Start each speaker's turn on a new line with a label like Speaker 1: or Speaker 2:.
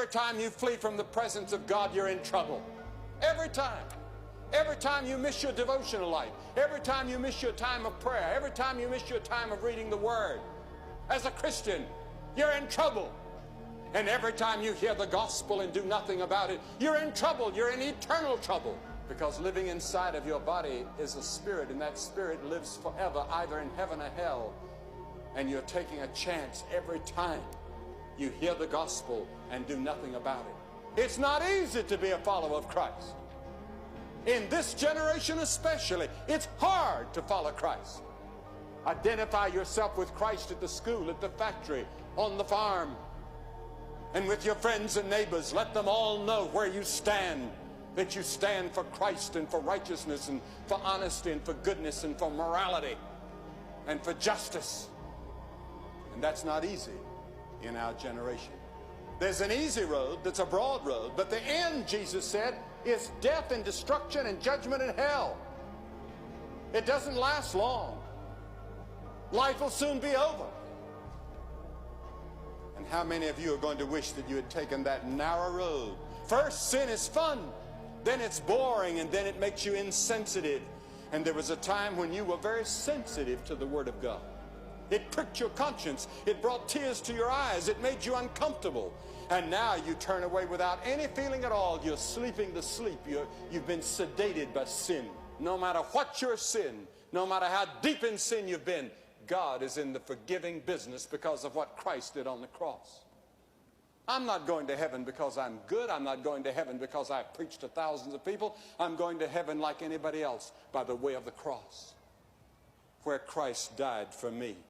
Speaker 1: Every time you flee from the presence of God, you're in trouble. Every time. Every time you miss your devotional life, every time you miss your time of prayer, every time you miss your time of reading the Word, as a Christian, you're in trouble. And every time you hear the gospel and do nothing about it, you're in trouble. You're in eternal trouble. Because living inside of your body is a spirit, and that spirit lives forever, either in heaven or hell. And you're taking a chance every time you hear the gospel and do nothing about it. It's not easy to be a follower of Christ. In this generation especially, it's hard to follow Christ. Identify yourself with Christ at the school, at the factory, on the farm, and with your friends and neighbors. Let them all know where you stand, that you stand for Christ and for righteousness and for honesty and for goodness and for morality and for justice. And that's not easy in our generation. There's an easy road that's a broad road, but the end, Jesus said, is death and destruction and judgment and hell. It doesn't last long. Life will soon be over. And how many of you are going to wish that you had taken that narrow road? First, sin is fun, then it's boring, and then it makes you insensitive. And there was a time when you were very sensitive to the Word of God. It pricked your conscience. It brought tears to your eyes. It made you uncomfortable. And now you turn away without any feeling at all. You're sleeping the sleep. You've been sedated by sin. No matter what your sin, no matter how deep in sin you've been, God is in the forgiving business because of what Christ did on the cross. I'm not going to heaven because I'm good. I'm not going to heaven because I preached to thousands of people. I'm going to heaven like anybody else by the way of the cross, where Christ died for me.